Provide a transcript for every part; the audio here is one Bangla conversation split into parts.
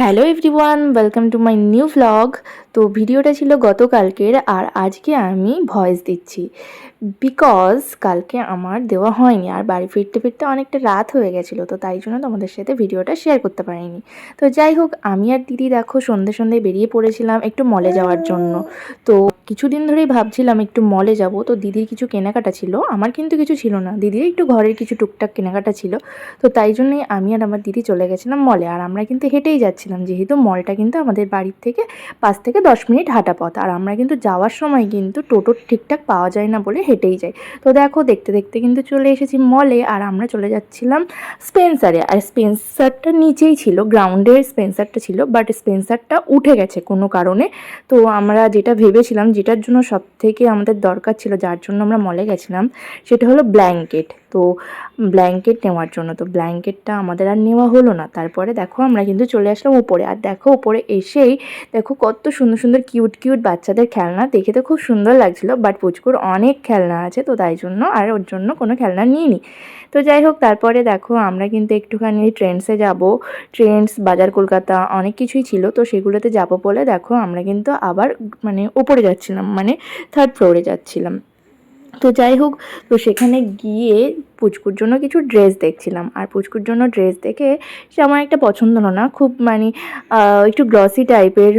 Hello everyone, welcome to my new vlog. তো ভিডিওটা ছিল গতকালকের, আর আজকে আমি ভয়েস দিচ্ছি বিকজ কালকে আমার দেওয়া হয়নি, আর বাড়ি ফিরতে ফিরতে অনেকটা রাত হয়ে গেছিলো, তো তাই জন্য তোমাদের সাথে ভিডিওটা শেয়ার করতে পারিনি। তো যাই হোক, আমি আর দিদি দেখো সন্ধ্যে সন্ধ্যে বেরিয়ে পড়েছিলাম একটু মলে যাওয়ার জন্য। তো কিছুদিন ধরেই ভাবছিলাম একটু মলে যাব, তো দিদির কিছু কেনাকাটা ছিল, আমার কিন্তু কিছু ছিল না, দিদির একটু ঘরের কিছু টুকটাক কেনাকাটা ছিল। তো তাই জন্যই আমি আর আমার দিদি চলে গেছিলাম মলে, আর আমরা কিন্তু হেঁটেই যাচ্ছিলাম, যেহেতু মলটা কিন্তু আমাদের বাড়ির থেকে 5 থেকে 10 মিনিট হাঁটা পথ, আর আমরা কিন্তু যাওয়ার সময় কিন্তু টোটো ঠিকঠাক পাওয়া যায় না বলে হেঁটেই যাই। তো দেখো দেখতে দেখতে কিন্তু চলে এসেছি মলে, আর আমরা চলে যাচ্ছিলাম স্পেন্সারে, আর স্পেন্সারটা নিচেই ছিল, গ্রাউন্ডের স্পেন্সারটা ছিল, বাট স্পেন্সারটা উঠে গেছে কোনো কারণে। তো আমরা যেটা ভেবেছিলাম, যেটার জন্য সব থেকে আমাদের দরকার ছিল, যার জন্য আমরা মলে গেছিলাম, সেটা হলো ব্ল্যাঙ্কেট। তো ব্ল্যাঙ্কেট নেওয়ার জন্য, তো ব্ল্যাঙ্কেটটা আমাদের আর নেওয়া হলো না। তারপরে দেখো আমরা কিন্তু চলে আসলাম উপরে, আর দেখো উপরে এসেই দেখো কত সুন্দর সুন্দর কিউট কিউট বাচ্চাদের খেলনা, দেখে তো খুব সুন্দর লাগছিলো, বাট পুচকুর অনেক খেলনা আছে, তো তাই জন্য আর ওর জন্য কোনো খেলনা নিইনি। তো যাই হোক, তারপরে দেখো আমরা কিন্তু একটুখানি ট্রেন্ডসে যাব, ট্রেন্ডস, বাজার কলকাতা, অনেক কিছুই ছিল, তো সেগুলোতে যাব বলে দেখো আমরা কিন্তু আবার উপরে যাচ্ছিলাম, থার্ড ফ্লোরে যাচ্ছিলাম। তো যাই হোক, তো সেখানে গিয়ে পুচকুর জন্য কিছু ড্রেস দেখছিলাম, আর পুচকুর জন্য ড্রেস দেখে সে আমার একটা পছন্দ হলো না, খুব একটু গ্লসি টাইপের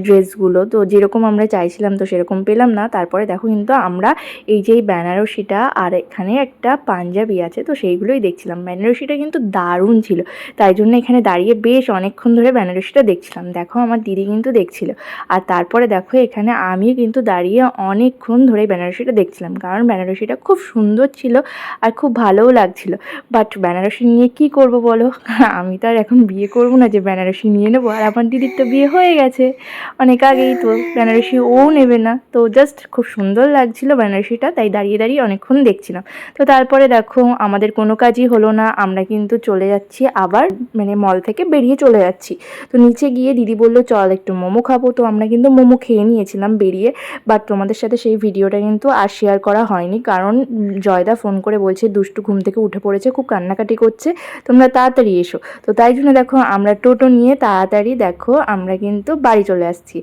ড্রেসগুলো, তো যেরকম আমরা চাইছিলাম তো সেরকম পেলাম না। তারপরে দেখো কিন্তু আমরা এই যে বেনারসিটা আর এখানে একটা পাঞ্জাবি আছে, তো সেইগুলোই দেখছিলাম। বেনারসিটা কিন্তু দারুণ ছিল, তাই জন্য এখানে দাঁড়িয়ে বেশ অনেকক্ষণ ধরে বেনারসিটা দেখছিলাম। দেখো আমার দিদি কিন্তু দেখছিল, আর তারপরে দেখো এখানে আমি কিন্তু দাঁড়িয়ে অনেকক্ষণ ধরে বেনারসিটা দেখছিলাম, কারণ বেনারসিটা খুব সুন্দর ছিল আর খুব ভালোও লাগছিল। বাট বেনারসি নিয়ে কি করব বলো, আমি তো আর এখন বিয়ে করব না যে বেনারসি নিয়ে নেবো, আর আমার দিদির তো বিয়ে হয়ে গেছে অনেক আগেই, তো বেনারসি ও নেবে না। তো জাস্ট খুব সুন্দর লাগছিল বেনারসিটা, তাই দাঁড়িয়ে দাঁড়িয়ে অনেকক্ষণ দেখছিলাম। তো তারপরে দেখো আমাদের কোনো কাজই হলো না, আমরা কিন্তু চলে যাচ্ছি আবার, মল থেকে বেরিয়ে চলে যাচ্ছি। তো নিচে গিয়ে দিদি বললো চল একটু মোমো খাবো, তো আমরা কিন্তু মোমো খেয়ে নিয়েছিলাম বেরিয়ে, বাট তোমাদের সাথে সেই ভিডিওটা কিন্তু আর শেয়ার করা হয়নি, কারণ জয়দা ফোন করে বলছে দুষ্টু ঘুম থেকে উঠে পড়েছে, খুব কান্নাকাটি করছে, তোমরা তাড়াতাড়ি এসো। তো তাই জন্য দেখো আমরা টোটো নিয়ে তাড়াতাড়ি দেখো আমরা কিন্তু বাড়ি চলে আসছি,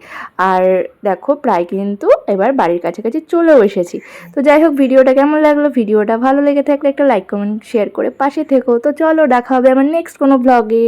আর দেখো প্রায় কিন্তু এবার বাড়ির কাছাকাছি চলেও এসেছি। তো যাই হোক, ভিডিওটা কেমন লাগলো, ভিডিওটা ভালো লেগে থাকলে একটা লাইক কমেন্ট শেয়ার করে পাশে থেকো। তো চলো, দেখা হবে আমার নেক্সট কোনো ব্লগে।